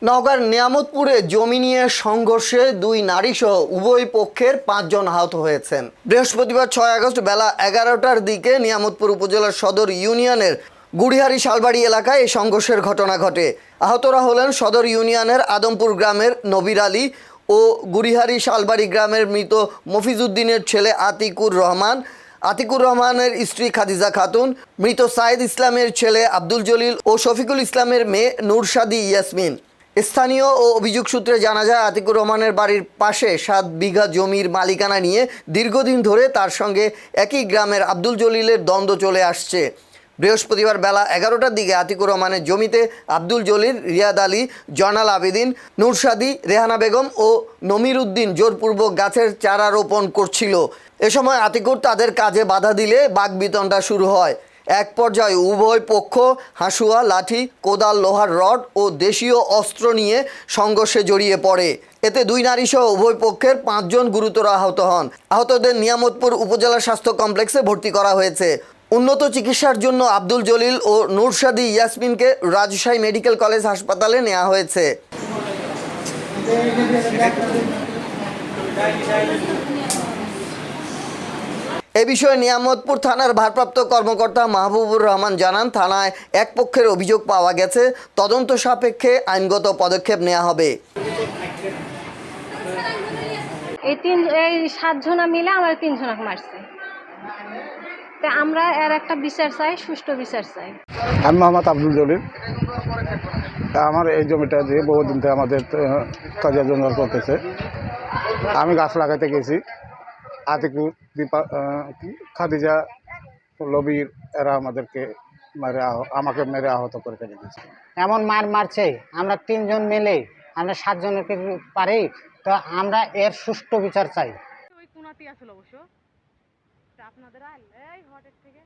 নওগাঁর নিয়ামতপুরে জমি নিয়ে সংঘর্ষে দুই নারীসহ উভয় পক্ষের 5 জন আহত হয়েছেন। বৃহস্পতিবার 6 আগস্ট বেলা 11টার দিকে নিয়ামতপুর উপজেলার সদর ইউনিয়নের গুড়িহারি শালবাড়ি এলাকায় এই সংঘর্ষের ঘটনা ঘটে। আহতরা হলেন সদর ইউনিয়নের আদমপুর গ্রামের নবীর আলী ও গুড়িহারি শালবাড়ি গ্রামের মৃত মফিজউদ্দিনের ছেলে আতিকুর রহমান, আতিকুর রহমানের স্ত্রী খাদিজা খাতুন, মৃত সাইদ ইসলামের ছেলে আব্দুল জলিল ও শফিকুল ইসলামের মেয়ে নুরশাদি ইয়াসমিন। স্থানীয় ও অভিযোগ সূত্রে জানা যায়, আতিকুর রহমানের বাড়ির পাশে 7 বিঘা জমির মালিকানা নিয়ে দীর্ঘদিন ধরে তার সঙ্গে একই গ্রামের আব্দুল জলিলের দ্বন্দ্ব চলে আসছে। বৃহস্পতিবার বেলা 11টার দিকে আতিকুর রহমানের জমিতে আব্দুল জলিল, রিয়াদ আলী, জয়নাল আবেদিন, নুরশাদি, রেহানা বেগম ও নমির উদ্দিন জোরপূর্বক গাছের চারা রোপণ করছিল। এ সময় আতিকুর তাদের কাজে বাধা দিলে বাকবিতণ্ডা শুরু হয়। এক পর্যায়ে উভয় পক্ষ হাসুয়া, লাঠি, কোদাল, লোহার রড ও দেশীয় অস্ত্র নিয়ে সংঘর্ষে জড়িয়ে পড়ে। এতে দুই নারীসহ উভয় পক্ষের 5 জন গুরুতর আহত হন। আহতদের নিয়ামতপুর উপজেলা স্বাস্থ্য কমপ্লেক্সে ভর্তি করা হয়েছে। উন্নত চিকিৎসার জন্য আব্দুল জলিল ও নুরশাদি ইয়াসমিনকে রাজশাহী মেডিকেল কলেজ হাসপাতালে নেওয়া হয়েছে। এ বিষয়ে নিয়ামতপুর থানার ভারপ্রাপ্ত কর্মকর্তা মাহবুবুর রহমান জানান, থানায় এক পক্ষের অভিযোগ পাওয়া গেছে, তদন্ত সাপেক্ষে আইনগত পদক্ষেপ নেওয়া হবে। এই 7 জনা মিলে আমার 3 জনকে মারছে। তা আমরা এর একটা বিচার চাই, সুষ্ঠু বিচার চাই। আমি মোহাম্মদ আব্দুল জলিল। আমার এই জমিটা দিয়ে বহুদিন থেকে আমাদের কাজের জন্য করতেছে। আমি গাছ লাগাইতে গেছি, আতিকুর, খাদিজা, লবির এরা আমাকে মেরে আহত করে ফেলে দিয়েছে। এমন মারছে, আমরা 3 জন মিলে আমরা 7 জনকে পারি, তো আমরা এর সুষ্ঠু বিচার চাই। ওই কোনাতেই আসলে অবশ্য আপনাদের এই হটের থেকে